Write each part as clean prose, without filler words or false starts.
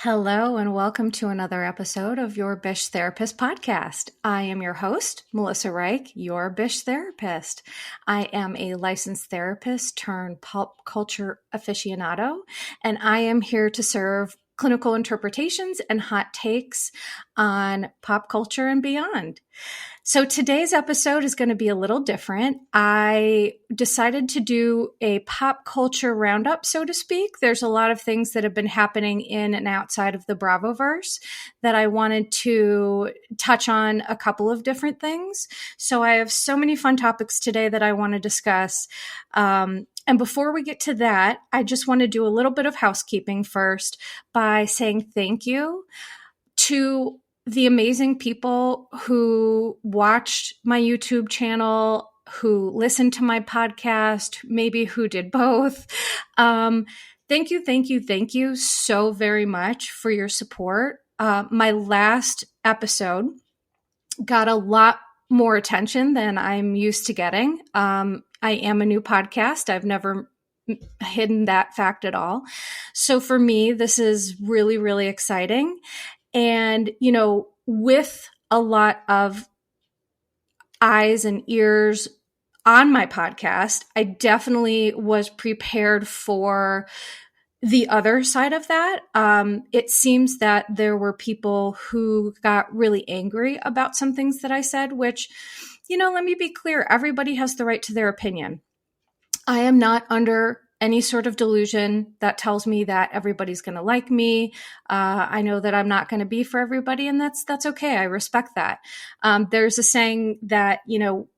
Hello, and welcome to another episode of your Bish Therapist podcast. I am your host, Melissa Reich, your Bish Therapist. I am a licensed therapist turned pop culture aficionado, and I am here to serve clinical interpretations and hot takes on pop culture and beyond. So today's episode is going to be a little different. I decided to do a pop culture roundup, so to speak. There's a lot of things that have been happening in and outside of the Bravoverse that I wanted to touch on a couple of different things. So I have so many fun topics today that I want to discuss. And before we get to that, I just want to do a little bit of housekeeping first by saying thank you to the amazing people who watched my YouTube channel, who listened to my podcast, maybe who did both. Thank you so very much for your support. My last episode got a lot more attention than I'm used to getting. I am a new podcast. I've never hidden that fact at all. So for me, this is really, really exciting. And, with a lot of eyes and ears on my podcast, I definitely was prepared for the other side of that. It seems that there were people who got really angry about some things that I said, which, let me be clear. Everybody has the right to their opinion. I am not under any sort of delusion that tells me that everybody's going to like me. I know that I'm not going to be for everybody, and that's okay. I respect that. There's a saying that,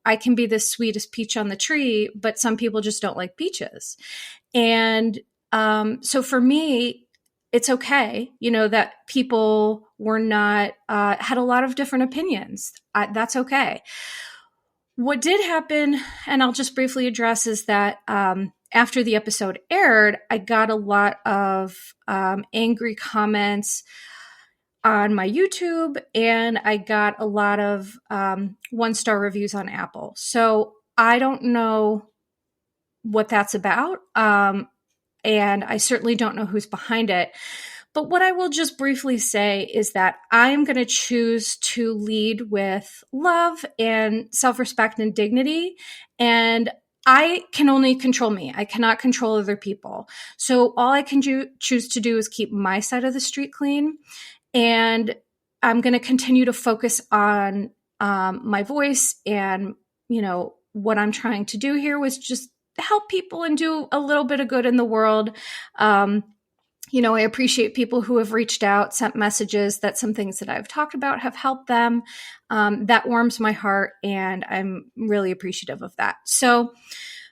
I can be the sweetest peach on the tree, but some people just don't like peaches. And so for me, it's okay, that people were not, had a lot of different opinions. That's okay. What did happen, and I'll just briefly address, is that after the episode aired, I got a lot of angry comments on my YouTube, and I got a lot of 1-star reviews on Apple. So I don't know what that's about, and I certainly don't know who's behind it. But what I will just briefly say is that I'm going to choose to lead with love and self-respect and dignity. And I can only control me. I cannot control other people. So all I can choose to do is keep my side of the street clean. And I'm going to continue to focus on my voice. And, what I'm trying to do here was just help people and do a little bit of good in the world. I appreciate people who have reached out, sent messages that some things that I've talked about have helped them. That warms my heart, and I'm really appreciative of that. So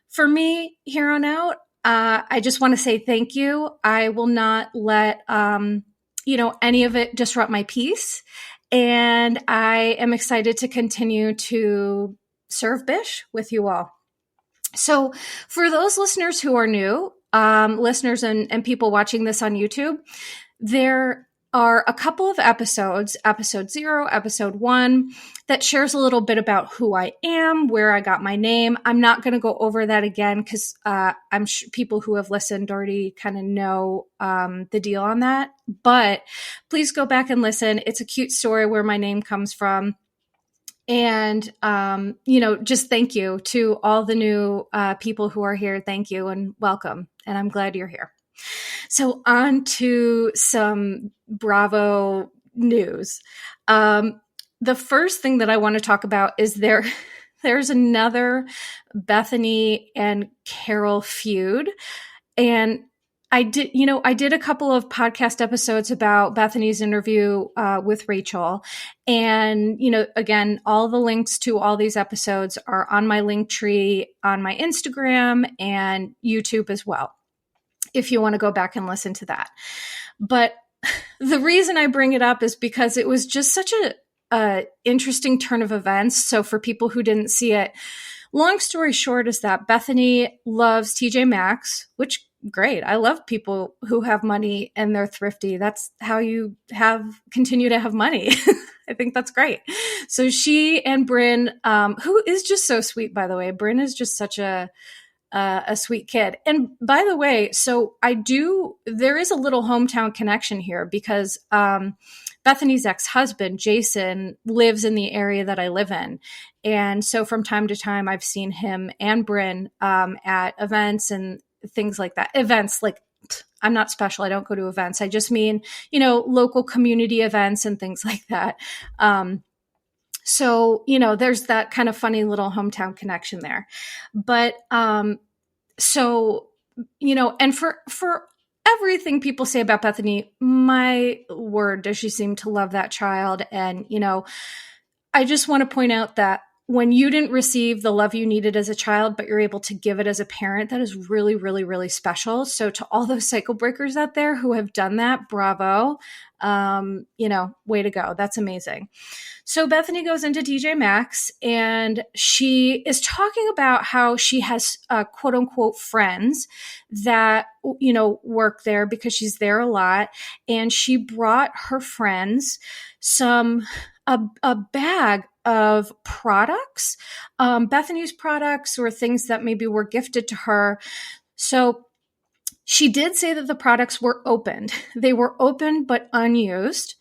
for me, here on out, I just want to say thank you. I will not let, any of it disrupt my peace. And I am excited to continue to serve Bish with you all. So for those listeners who are new, listeners and people watching this on YouTube, there are a couple of episodes, episode 0, episode 1, that shares a little bit about who I am, where I got my name. I'm not going to go over that again because I'm sure people who have listened already kind of know the deal on that. But please go back and listen. It's a cute story where my name comes from. And, just thank you to all the new people who are here. Thank you and welcome. And I'm glad you're here. So on to some Bravo news. The first thing that I want to talk about is there's another Bethenny and Carole feud. And I did a couple of podcast episodes about Bethenny's interview with Rachel. And, again, all the links to all these episodes are on my link tree on my Instagram and YouTube as well, if you want to go back and listen to that. But the reason I bring it up is because it was just such a interesting turn of events. So for people who didn't see it, long story short is that Bethenny loves TJ Maxx, which great. I love people who have money and they're thrifty. That's how you continue to have money. I think that's great. So she and Brynn, who is just so sweet, by the way. Brynn is just such a a sweet kid. And by the way, so there is a little hometown connection here because Bethenny's ex-husband, Jason, lives in the area that I live in. And so from time to time, I've seen him and Bryn at events and things like that. Events, like, I'm not special. I don't go to events. I just mean, local community events and things like that. So, there's that kind of funny little hometown connection there. But, so, and for everything people say about Bethenny, my word, does she seem to love that child. And, I just want to point out that when you didn't receive the love you needed as a child, but you're able to give it as a parent, that is really, really, really special. So to all those cycle breakers out there who have done that, bravo. Way to go. That's amazing. So Bethenny goes into TJ Maxx and she is talking about how she has quote unquote friends that, work there because she's there a lot. And she brought her friends a bag of products, Bethenny's products or things that maybe were gifted to her. So she did say that the products were opened. They were opened but unused.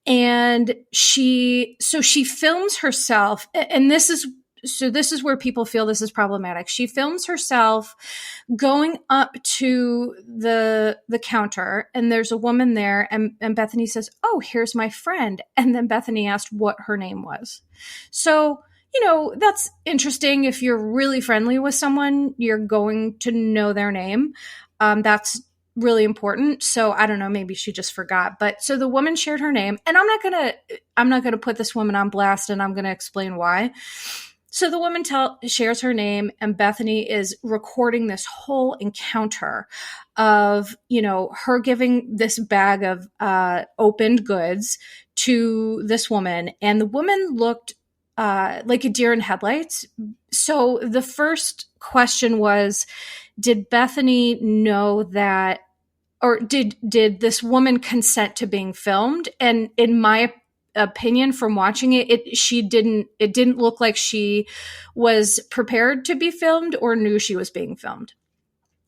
And she films herself, and this is where people feel this is problematic. She films herself going up to the counter, and there's a woman there, and Bethenny says, "Oh, here's my friend." And then Bethenny asked what her name was. So, that's interesting. If you're really friendly with someone, you're going to know their name. That's really important. So I don't know, maybe she just forgot. But so the woman shared her name, and I'm not gonna put this woman on blast, and I'm gonna explain why. So the woman shares her name, and Bethenny is recording this whole encounter of, her giving this bag of opened goods to this woman. And the woman looked like a deer in headlights. So the first question was, did Bethenny know that, or did this woman consent to being filmed? And in my opinion, from watching it didn't look like she was prepared to be filmed or knew she was being filmed.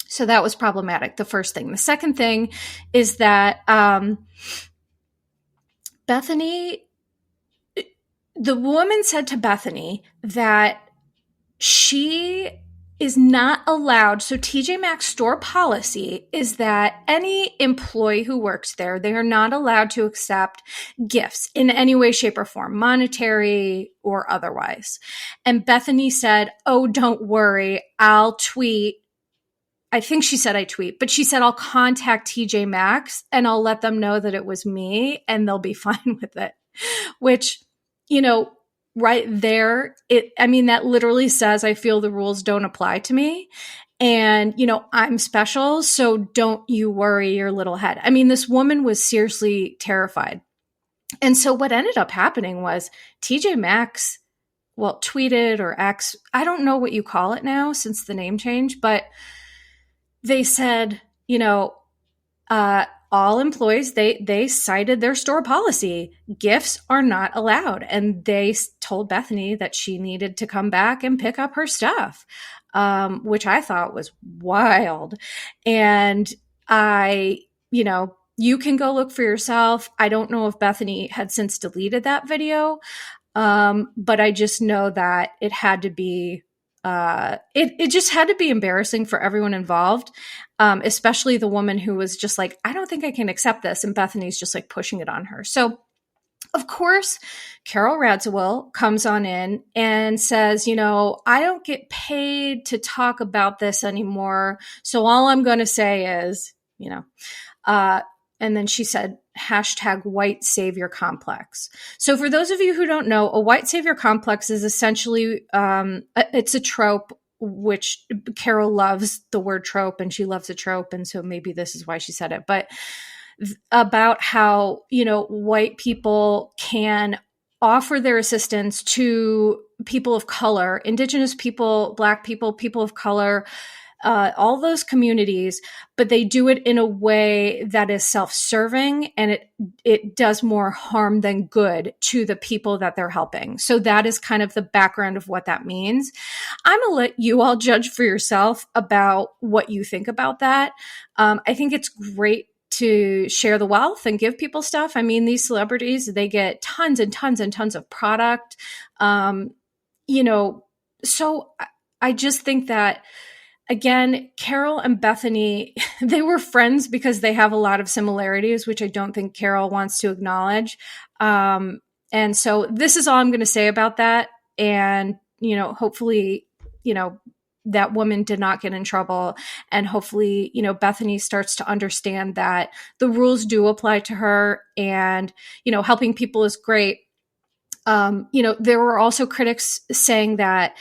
So that was problematic, the first thing. The second thing is that Bethenny, the woman said to Bethenny that she is not allowed. So TJ Maxx store policy is that any employee who works there, they are not allowed to accept gifts in any way, shape, or form, monetary or otherwise. And Bethenny said, "Oh, don't worry, I'll tweet." I think she said I tweet, but she said, "I'll contact TJ Maxx and I'll let them know that it was me and they'll be fine with it." Which, right there, that literally says, I feel the rules don't apply to me. And, I'm special, so don't you worry your little head. This woman was seriously terrified. And so what ended up happening was TJ Maxx, tweeted or X, I don't know what you call it now since the name change, but they said, all employees, they cited their store policy. Gifts are not allowed. And they told Bethenny that she needed to come back and pick up her stuff, which I thought was wild. And you can go look for yourself. I don't know if Bethenny had since deleted that video, but I just know that it had to be it just had to be embarrassing for everyone involved, especially the woman who was just like, "I don't think I can accept this." And Bethenny's just like pushing it on her. So of course, Carole Radziwill comes on in and says, "I don't get paid to talk about this anymore. So all I'm going to say is, and then she said, #white savior complex. So for those of you who don't know, a white savior complex is essentially, it's a trope, which Carole loves the word trope and she loves a trope. And so maybe this is why she said it, but about how, white people can offer their assistance to people of color, Indigenous people, Black people, people of color, all those communities, but they do it in a way that is self-serving, and it does more harm than good to the people that they're helping. So that is kind of the background of what that means. I'm going to let you all judge for yourself about what you think about that. I think it's great to share the wealth and give people stuff. I mean, these celebrities, they get tons and tons and tons of product. So I just think that, again, Carole and Bethenny, they were friends because they have a lot of similarities, which I don't think Carole wants to acknowledge. And so this is all I'm going to say about that. And, hopefully, that woman did not get in trouble. And hopefully, Bethenny starts to understand that the rules do apply to her, and, helping people is great. There were also critics saying that,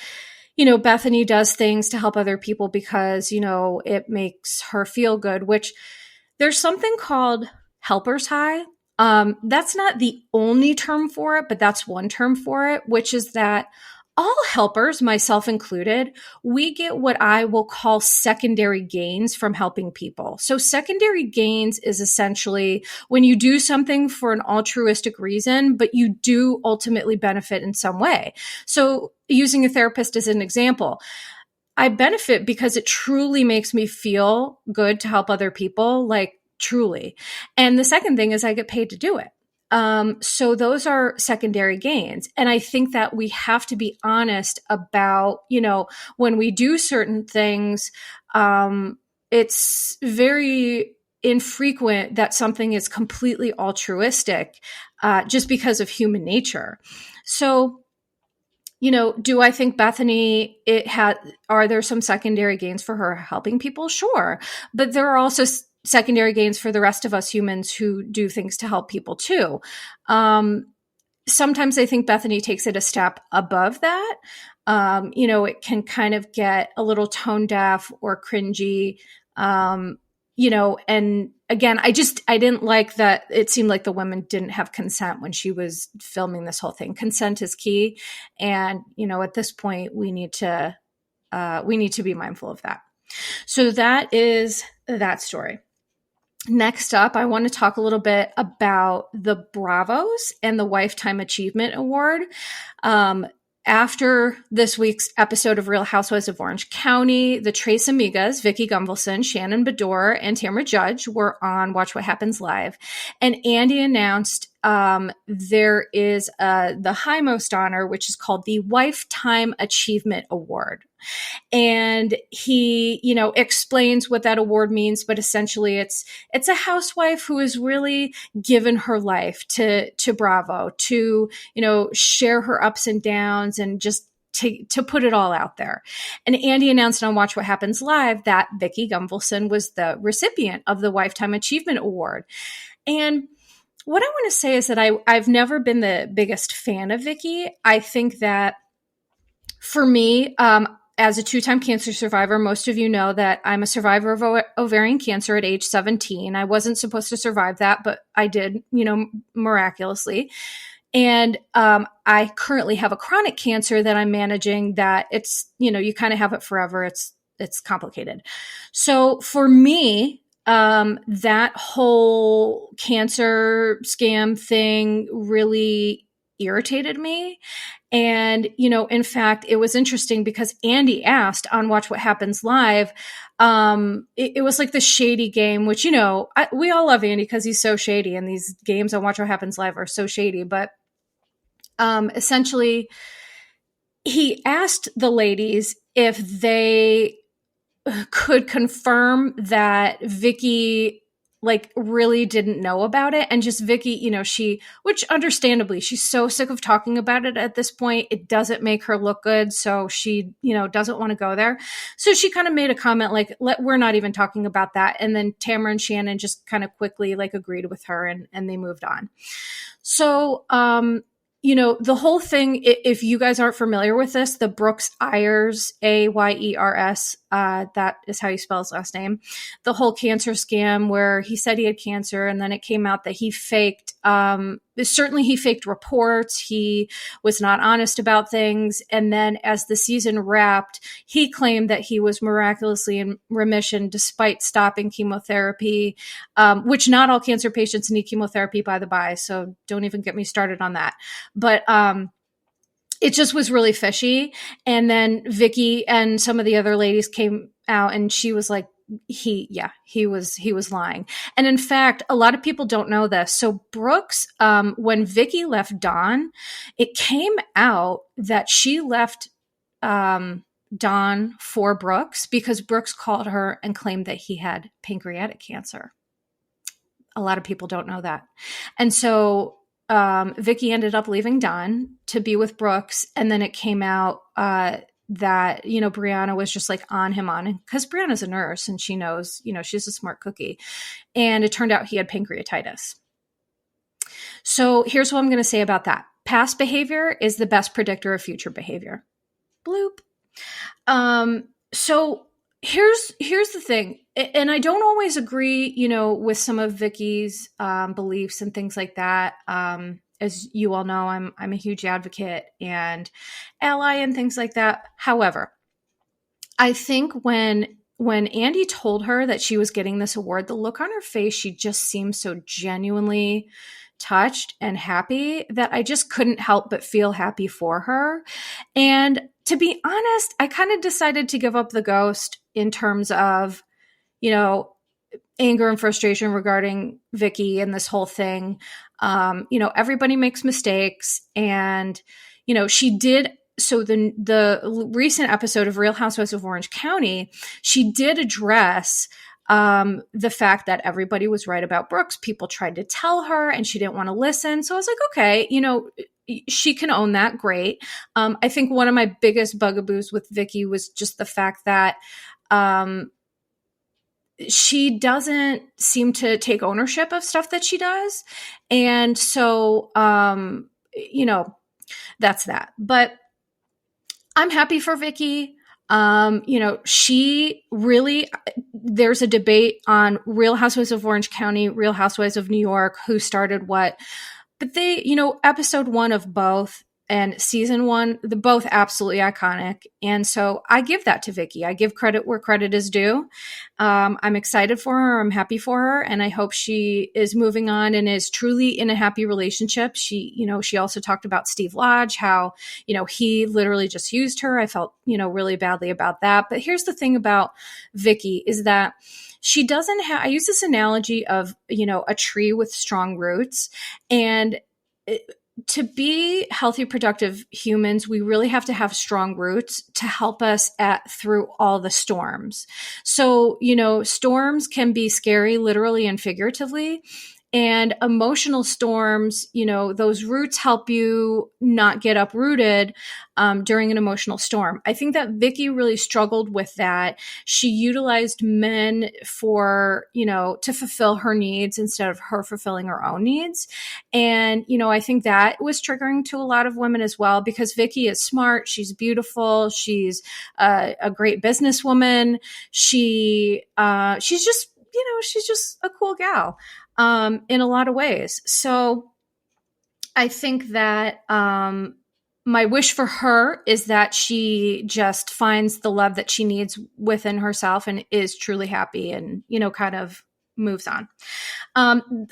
Bethenny does things to help other people because, it makes her feel good, which there's something called helper's high. That's not the only term for it, but that's one term for it, which is that all helpers, myself included, we get what I will call secondary gains from helping people. So secondary gains is essentially when you do something for an altruistic reason, but you do ultimately benefit in some way. So using a therapist as an example, I benefit because it truly makes me feel good to help other people, like truly. And the second thing is I get paid to do it. So those are secondary gains. And I think that we have to be honest about, when we do certain things, it's very infrequent that something is completely altruistic, just because of human nature. So, do I think Bethenny, are there some secondary gains for her helping people? Sure. But there are also secondary gains for the rest of us humans who do things to help people too. Sometimes I think Bethenny takes it a step above that. It can kind of get a little tone deaf or cringy. And again, I didn't like that. It seemed like the women didn't have consent when she was filming this whole thing. Consent is key. And, at this point we need to be mindful of that. So that is that story. Next up, I want to talk a little bit about the Bravos and the Wifetime Achievement Award. After this week's episode of Real Housewives of Orange County, the Tres Amigas, Vicki Gunvalson, Shannon Bedore, and Tamra Judge were on Watch What Happens Live. And Andy announced there is the highmost honor, which is called the Wifetime Achievement Award. And he, explains what that award means, but essentially it's a housewife who has really given her life to Bravo, to, share her ups and downs and just to put it all out there. And Andy announced on Watch What Happens Live that Vicki Gunvalson was the recipient of the Lifetime Achievement Award. And what I want to say is that I've never been the biggest fan of Vicki. I think that for me, as a 2-time cancer survivor, most of you know that I'm a survivor of ovarian cancer at age 17. I wasn't supposed to survive that, but I did, miraculously. And I currently have a chronic cancer that I'm managing that it's, you kind of have it forever. It's complicated. So for me, that whole cancer scam thing really irritated me. And, in fact, it was interesting because Andy asked on Watch What Happens Live, it was like the shady game, which, we all love Andy because he's so shady, and these games on Watch What Happens Live are so shady. But essentially, he asked the ladies if they could confirm that Vicki really didn't know about it. And just Vicki, which understandably, she's so sick of talking about it at this point. It doesn't make her look good. So she, doesn't want to go there. So she kind of made a comment we're not even talking about that. And then Tamra and Shannon just kind of quickly agreed with her and they moved on. So, the whole thing, if you guys aren't familiar with this, the Brooks Ayers, Ayers, that is how you spell his last name, the whole cancer scam where he said he had cancer and then it came out that he faked, certainly he faked reports. He was not honest about things. And then as the season wrapped, he claimed that he was miraculously in remission despite stopping chemotherapy, which not all cancer patients need chemotherapy, by the by. So don't even get me started on that. But it just was really fishy. And then Vicki and some of the other ladies came out and she was like, he was lying. And in fact, a lot of people don't know this. So Brooks, when Vicki left Dawn, it came out that she left Dawn for Brooks because Brooks called her and claimed that he had pancreatic cancer. A lot of people don't know that. And so Vicki ended up leaving Dawn to be with Brooks. And then it came out that, Brianna was just like on him because Brianna's a nurse and she knows, she's a smart cookie. And it turned out he had pancreatitis. So here's what I'm going to say about that. Past behavior is the best predictor of future behavior. Bloop. So here's the thing. And I don't always agree, with some of Vicki's beliefs and things like that. As you all know, I'm a huge advocate and ally and things like that. However, I think when Andy told her that she was getting this award, the look on her face, she just seemed so genuinely touched and happy that I just couldn't help but feel happy for her. And to be honest, I kind of decided to give up the ghost in terms of, anger and frustration regarding Vicki and this whole thing. Everybody makes mistakes and, she did. So the recent episode of Real Housewives of Orange County, she did address the fact that everybody was right about Brooks. People tried to tell her and she didn't want to listen. So I was like, okay, she can own that. Great. I think one of my biggest bugaboos with Vicki was just the fact that, she doesn't seem to take ownership of stuff that she does. And so, that's that. But I'm happy for Vicki. She really, there's a debate on Real Housewives of Orange County, Real Housewives of New York, who started what, but they, episode 1 of both and season 1, the both absolutely iconic. And so I give that to Vicki. I give credit where credit is due. I'm excited for her. I'm happy for her. And I hope she is moving on and is truly in a happy relationship. She also talked about Steve Lodge, how, he literally just used her. I felt, really badly about that. But here's the thing about Vicki is that she doesn't have, I use this analogy of, a tree with strong roots. And to be healthy, productive humans, we really have to have strong roots to help us through all the storms. So, storms can be scary, literally and figuratively. And emotional storms, those roots help you not get uprooted during an emotional storm. I think that Vicki really struggled with that. She utilized men for, to fulfill her needs instead of her fulfilling her own needs. And, I think that was triggering to a lot of women as well, because Vicki is smart. She's beautiful. She's a great businesswoman. She's just, she's just a cool gal. In a lot of ways. So I think that my wish for her is that she just finds the love that she needs within herself and is truly happy and, kind of moves on.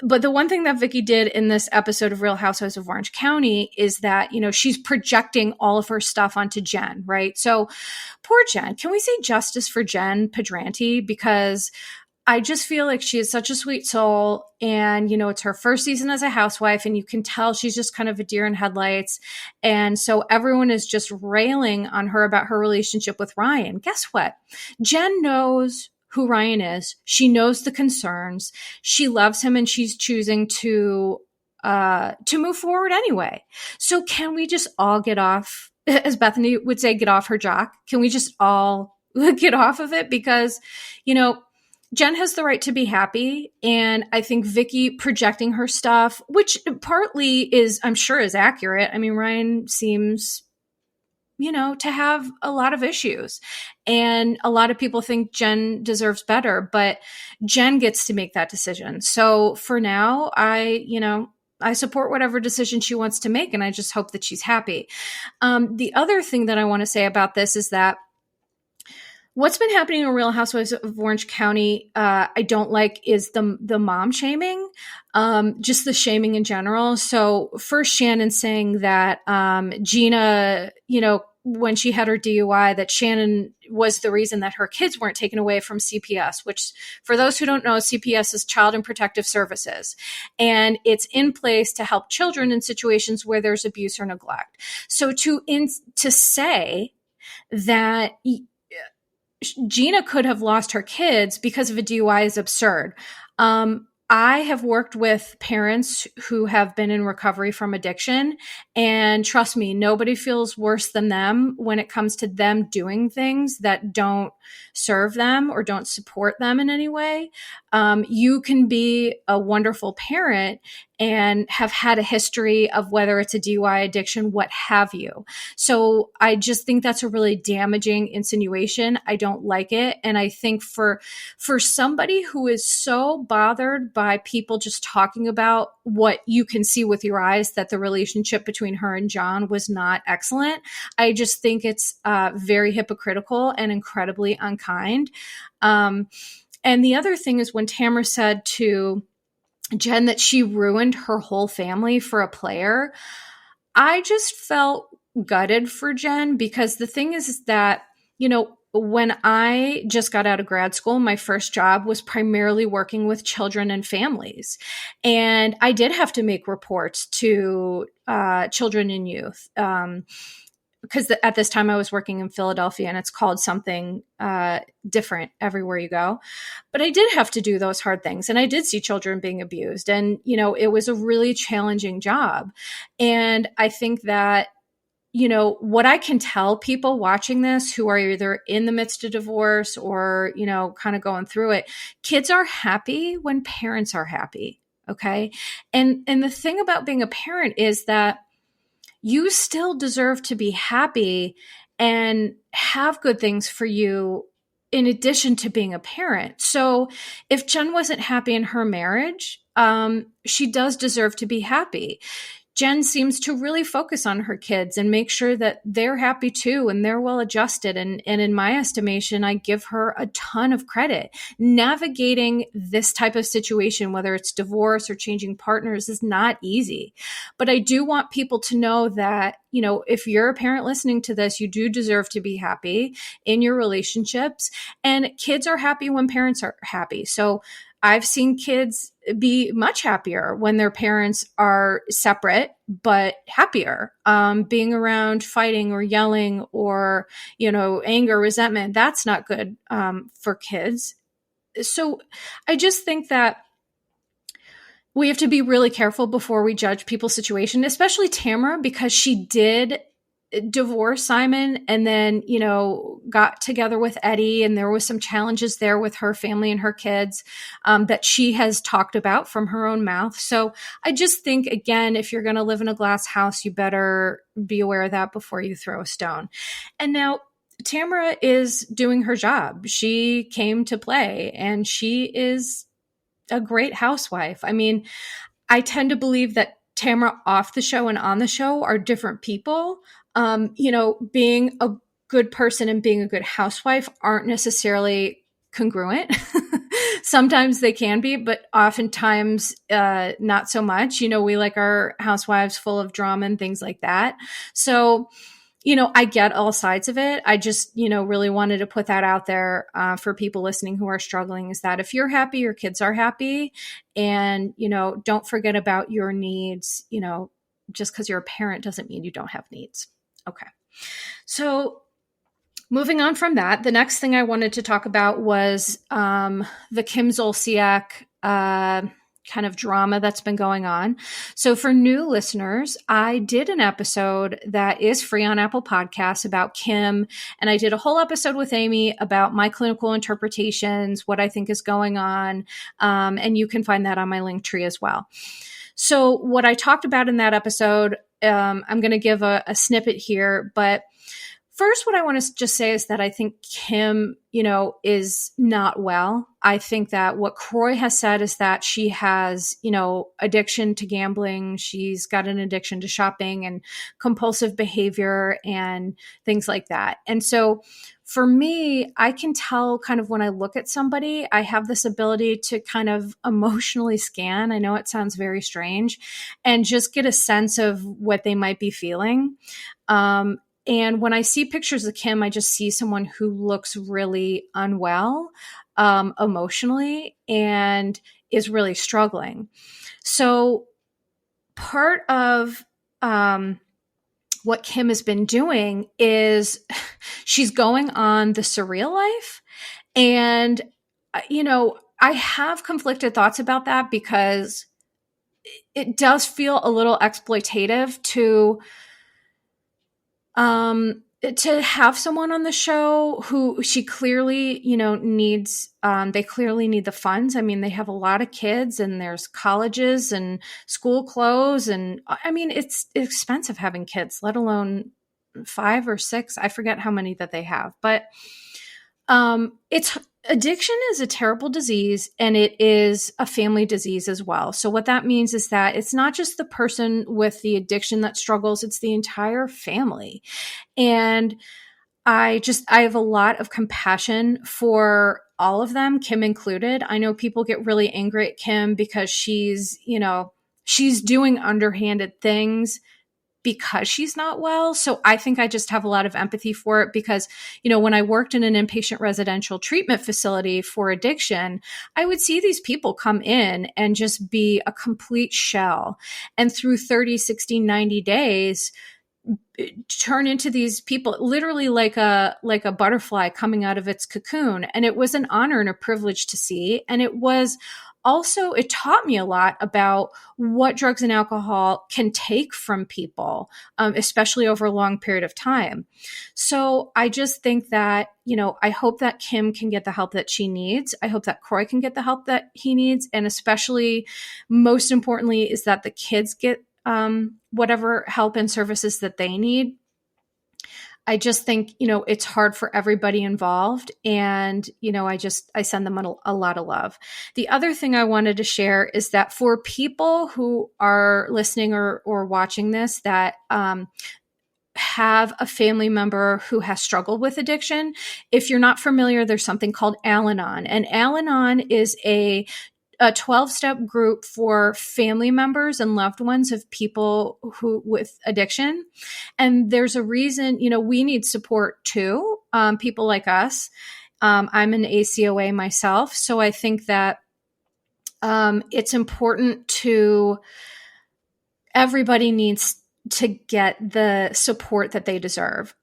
But the one thing that Vicki did in this episode of Real Housewives of Orange County is that, she's projecting all of her stuff onto Jen, right? So poor Jen. Can we say justice for Jen Pedranti? Because I just feel like she is such a sweet soul and, it's her first season as a housewife and you can tell she's just kind of a deer in headlights. And so everyone is just railing on her about her relationship with Ryan. Guess what? Jen knows who Ryan is. She knows the concerns. She loves him and she's choosing to move forward anyway. So can we just all get off, as Bethenny would say, get off her jock? Can we just all get off of it? Because, Jen has the right to be happy. And I think Vicki projecting her stuff, which partly is, I'm sure is accurate. I mean, Ryan seems to have a lot of issues. And a lot of people think Jen deserves better, but Jen gets to make that decision. So for now, I support whatever decision she wants to make, and I just hope that she's happy. The other thing that I want to say about this is that what's been happening in Real Housewives of Orange County, I don't like, is the mom shaming, just the shaming in general. So first, Shannon saying that Gina, when she had her DUI, that Shannon was the reason that her kids weren't taken away from CPS, which, for those who don't know, CPS is Child and Protective Services. And it's in place to help children in situations where there's abuse or neglect. So to say that Gina could have lost her kids because of a DUI is absurd. I have worked with parents who have been in recovery from addiction, and trust me, nobody feels worse than them when it comes to them doing things that don't serve them or don't support them in any way. You can be a wonderful parent and have had a history of whether it's a DUI, addiction, what have you. So I just think that's a really damaging insinuation. I don't like it. And I think for somebody who is so bothered by people just talking about what you can see with your eyes, that the relationship between her and John was not excellent, I just think it's very hypocritical and incredibly unkind. And the other thing is when Tamara said to Jen that she ruined her whole family for a player, I just felt gutted for Jen, because the thing is that, when I just got out of grad school, my first job was primarily working with children and families. And I did have to make reports to children and youth. Because at this time I was working in Philadelphia, and it's called something different everywhere you go. But I did have to do those hard things. And I did see children being abused. And, it was a really challenging job. And I think that, what I can tell people watching this who are either in the midst of divorce or, kind of going through it, kids are happy when parents are happy. Okay. And the thing about being a parent is that you still deserve to be happy and have good things for you in addition to being a parent. So if Jen wasn't happy in her marriage, she does deserve to be happy. Jen seems to really focus on her kids and make sure that they're happy too and they're well adjusted. And in my estimation, I give her a ton of credit. Navigating this type of situation, whether it's divorce or changing partners, is not easy. But I do want people to know that, if you're a parent listening to this, you do deserve to be happy in your relationships. And kids are happy when parents are happy. So I've seen kids be much happier when their parents are separate, but happier. Being around fighting or yelling or, anger, resentment, that's not good for kids. So I just think that we have to be really careful before we judge people's situation, especially Tamara, because she did divorce Simon and then, got together with Eddie, and there was some challenges there with her family and her kids that she has talked about from her own mouth. So I just think, again, if you're going to live in a glass house, you better be aware of that before you throw a stone. And now Tamara is doing her job. She came to play, and she is a great housewife. I mean, I tend to believe that Tamara off the show and on the show are different people. Being a good person and being a good housewife aren't necessarily congruent. Sometimes they can be, but oftentimes not so much. We like our housewives full of drama and things like that. So, I get all sides of it. I just, really wanted to put that out there for people listening who are struggling, is that if you're happy, your kids are happy. And, don't forget about your needs. Just because you're a parent doesn't mean you don't have needs. Okay. So moving on from that, the next thing I wanted to talk about was the Kim Zolciak kind of drama that's been going on. So for new listeners, I did an episode that is free on Apple Podcasts about Kim, and I did a whole episode with Amy about my clinical interpretations, what I think is going on, and you can find that on my link tree as well. So what I talked about in that episode I'm going to give a snippet here, but first, what I want to just say is that I think Kim, is not well. I think that what Croy has said is that she has, addiction to gambling. She's got an addiction to shopping and compulsive behavior and things like that. And so for me, I can tell kind of when I look at somebody, I have this ability to kind of emotionally scan. I know it sounds very strange, and just get a sense of what they might be feeling. And when I see pictures of Kim, I just see someone who looks really unwell emotionally and is really struggling. So part of what Kim has been doing is she's going on the surreal life. And, I have conflicted thoughts about that because it does feel a little exploitative to have someone on the show who she clearly, needs, they clearly need the funds. I mean, they have a lot of kids and there's colleges and school clothes. And I mean, it's expensive having kids, let alone 5 or 6. I forget how many that they have, but, addiction is a terrible disease, and it is a family disease as well. So what that means is that it's not just the person with the addiction that struggles, it's the entire family. And I have a lot of compassion for all of them, Kim included. I know people get really angry at Kim because she's doing underhanded things because she's not well. So I think I just have a lot of empathy for it because, when I worked in an inpatient residential treatment facility for addiction, I would see these people come in and just be a complete shell. And through 30, 60, 90 days, turn into these people literally like a butterfly coming out of its cocoon. And it was an honor and a privilege to see. And it taught me a lot about what drugs and alcohol can take from people, especially over a long period of time. So I just think that, I hope that Kim can get the help that she needs. I hope that Croy can get the help that he needs. And especially, most importantly, is that the kids get whatever help and services that they need. I just think, it's hard for everybody involved. And, I send them a lot of love. The other thing I wanted to share is that for people who are listening or watching this that have a family member who has struggled with addiction, if you're not familiar, there's something called Al-Anon. And Al-Anon is a 12-step group for family members and loved ones of people who with addiction. And there's a reason, we need support too. People like us. I'm an ACOA myself. So I think that it's important everybody needs to get the support that they deserve.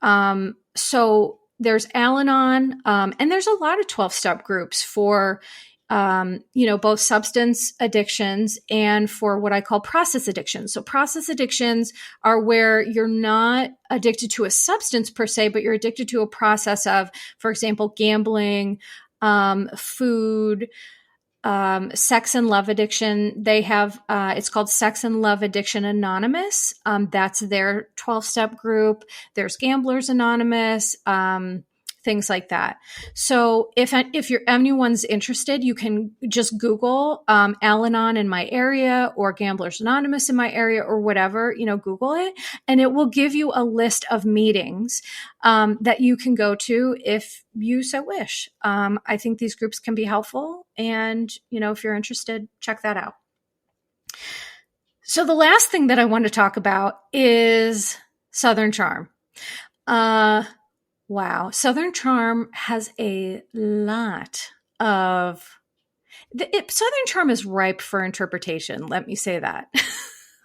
So there's Al-Anon, and there's a lot of 12-step groups for both substance addictions and for what I call process addictions. So process addictions are where you're not addicted to a substance per se, but you're addicted to a process of, for example, gambling, food, sex and love addiction. They have, it's called Sex and Love Addiction Anonymous. That's their 12-step group. There's Gamblers Anonymous, things like that. So if anyone's interested, you can just Google Al-Anon in my area or Gamblers Anonymous in my area or whatever, Google it, and it will give you a list of meetings that you can go to if you so wish. I think these groups can be helpful, and if you're interested, check that out. So the last thing that I want to talk about is Southern Charm. Wow. Southern Charm has a lot of... Southern Charm is ripe for interpretation. Let me say that.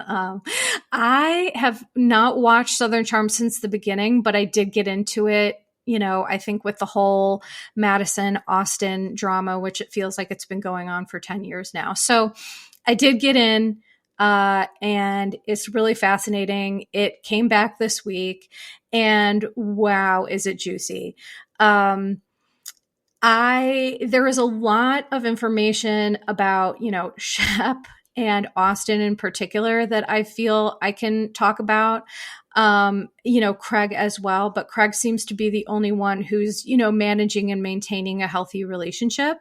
I have not watched Southern Charm since the beginning, but I did get into it, I think with the whole Madison Austin drama, which it feels like it's been going on for 10 years now. So I did get in, and it's really fascinating. It came back this week, and wow, is it juicy. There is a lot of information about, Shep and Austin in particular that I feel I can talk about. Craig as well, but Craig seems to be the only one who's, managing and maintaining a healthy relationship.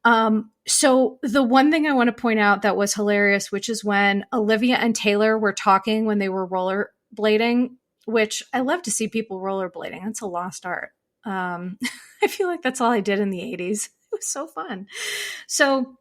So the one thing I want to point out that was hilarious, which is when Olivia and Taylor were talking when they were rollerblading, which I love to see people rollerblading. That's a lost art. I feel like that's all I did in the 80s. It was so fun. So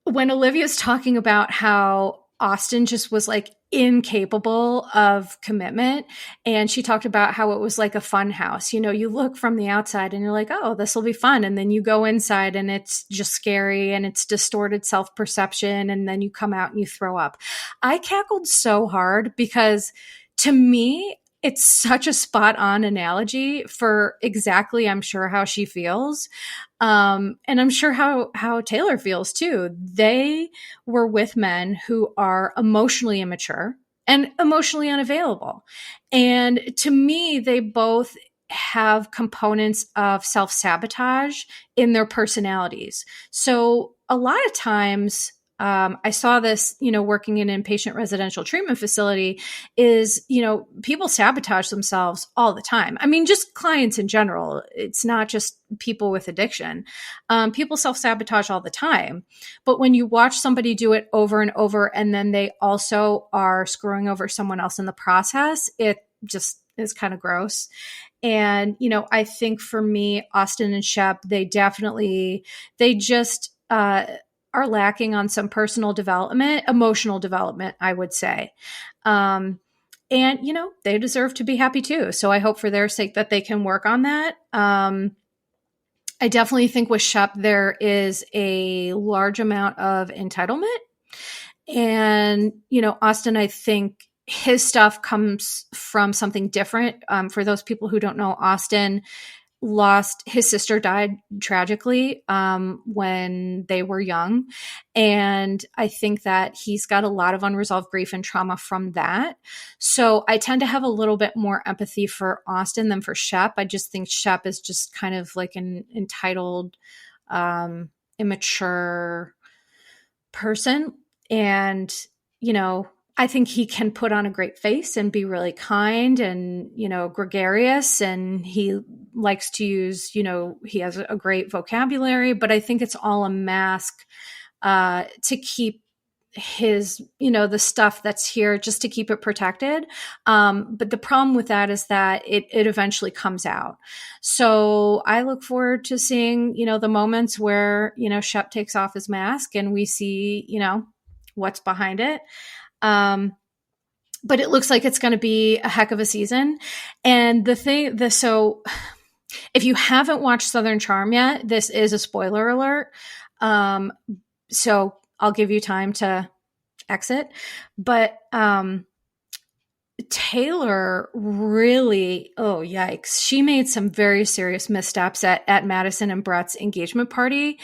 when Olivia's talking about how Austin just was like incapable of commitment, and she talked about how it was like a fun house. You look from the outside and you're like, oh, this will be fun. And then you go inside and it's just scary and it's distorted self-perception. And then you come out and you throw up. I cackled so hard because to me, it's such a spot on analogy for exactly, I'm sure, how she feels. And I'm sure how Taylor feels too. They were with men who are emotionally immature and emotionally unavailable. And to me, they both have components of self-sabotage in their personalities. So a lot of times, I saw this, working in an inpatient residential treatment facility is, people sabotage themselves all the time. I mean, just clients in general. It's not just people with addiction. People self-sabotage all the time. But when you watch somebody do it over and over, and then they also are screwing over someone else in the process, it just is kind of gross. And, I think for me, Austin and Shep, they just, are lacking on some personal development, emotional development, I would say. And, they deserve to be happy too. So I hope for their sake that they can work on that. I definitely think with Shep, there is a large amount of entitlement. And, Austin, I think his stuff comes from something different. For those people who don't know, Austin his sister died tragically when they were young. And I think that he's got a lot of unresolved grief and trauma from that. So I tend to have a little bit more empathy for Austin than for Shep. I just think Shep is just kind of like an entitled, immature person. And, I think he can put on a great face and be really kind and, gregarious. And he likes to use, he has a great vocabulary, but I think it's all a mask to keep his, the stuff that's here just to keep it protected. But the problem with that is that it eventually comes out. So I look forward to seeing, the moments where, Shep takes off his mask and we see, what's behind it. But it looks like it's going to be a heck of a season. And so if you haven't watched Southern Charm yet, this is a spoiler alert. So I'll give you time to exit, but, Taylor really, oh yikes. She made some very serious missteps at Madison and Brett's engagement party.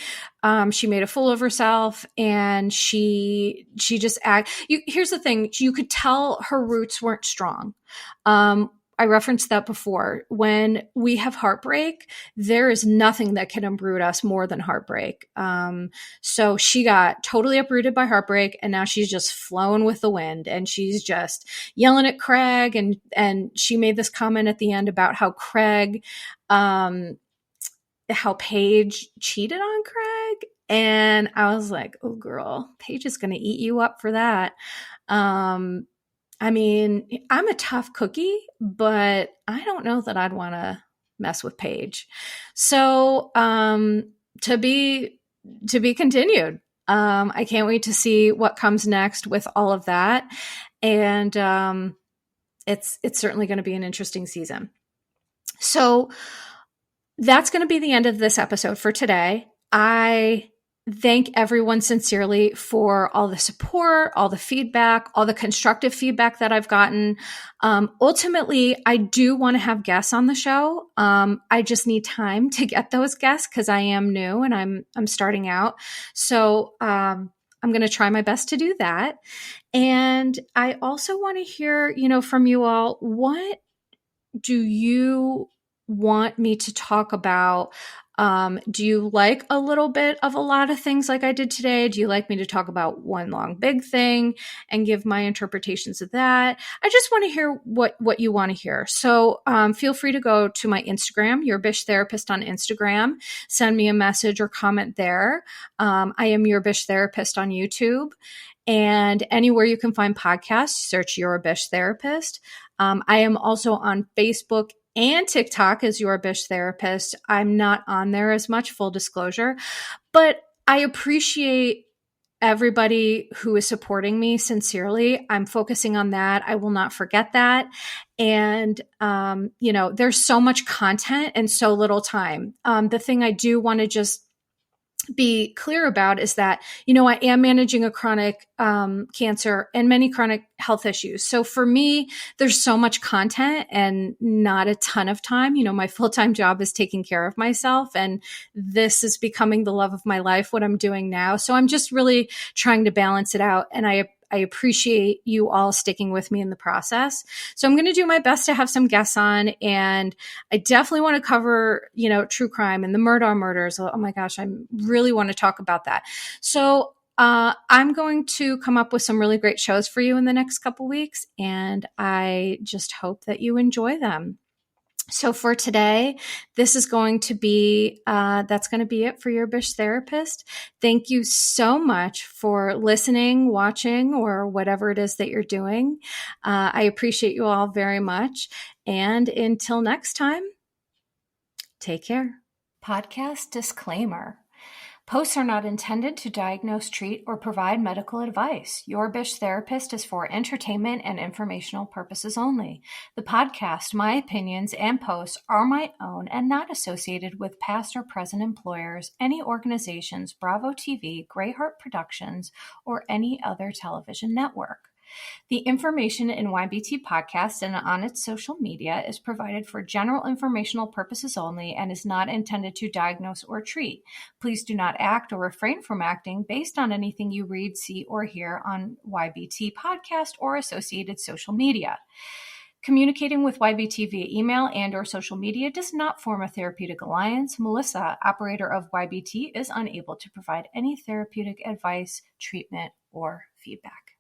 She made a fool of herself and she just here's the thing. You could tell her roots weren't strong. I referenced that before. When we have heartbreak, there is nothing that can uproot us more than heartbreak. So she got totally uprooted by heartbreak, and now she's just flowing with the wind, and she's just yelling at Craig. And she made this comment at the end about how how Paige cheated on Craig. And I was like, oh girl, Paige is going to eat you up for that. I mean, I'm a tough cookie, but I don't know that I'd want to mess with Paige. So, to be continued. I can't wait to see what comes next with all of that. And, it's certainly going to be an interesting season. So that's going to be the end of this episode for today. I thank everyone sincerely for all the support, all the feedback, all the constructive feedback that I've gotten. Ultimately, I do want to have guests on the show. I just need time to get those guests because I am new and I'm starting out. So I'm going to try my best to do that. And I also want to hear, from you all, what do you want me to talk about Do you like a little bit of a lot of things like I did today? Do you like me to talk about one long big thing and give my interpretations of that? I just want to hear what you want to hear. So feel free to go to my Instagram, Your Bish Therapist on Instagram. Send me a message or comment there. I am Your Bish Therapist on YouTube. And anywhere you can find podcasts, search Your Bish Therapist. I am also on Facebook and TikTok as Your Bish Therapist. I'm not on there as much, full disclosure, but I appreciate everybody who is supporting me sincerely. I'm focusing on that. I will not forget that. And, there's so much content and so little time. The thing I do want to just be clear about is that, I am managing a chronic cancer and many chronic health issues. So for me, there's so much content and not a ton of time. My full-time job is taking care of myself, and this is becoming the love of my life, what I'm doing now. So I'm just really trying to balance it out. And I appreciate you all sticking with me in the process. So I'm going to do my best to have some guests on, and I definitely want to cover, true crime and the murders. Oh my gosh, I really want to talk about that. So I'm going to come up with some really great shows for you in the next couple weeks, and I just hope that you enjoy them. So for today, this is going to be, that's going to be it for Your Bish Therapist. Thank you so much for listening, watching, or whatever it is that you're doing. I appreciate you all very much. And until next time, take care. Podcast disclaimer. Posts are not intended to diagnose, treat, or provide medical advice. Your Bish Therapist is for entertainment and informational purposes only. The podcast, my opinions, and posts are my own and not associated with past or present employers, any organizations, Bravo TV, Greyheart Productions, or any other television network. The information in YBT Podcast and on its social media is provided for general informational purposes only and is not intended to diagnose or treat. Please do not act or refrain from acting based on anything you read, see, or hear on YBT Podcast or associated social media. Communicating with YBT via email and or social media does not form a therapeutic alliance. Melissa, operator of YBT, is unable to provide any therapeutic advice, treatment, or feedback.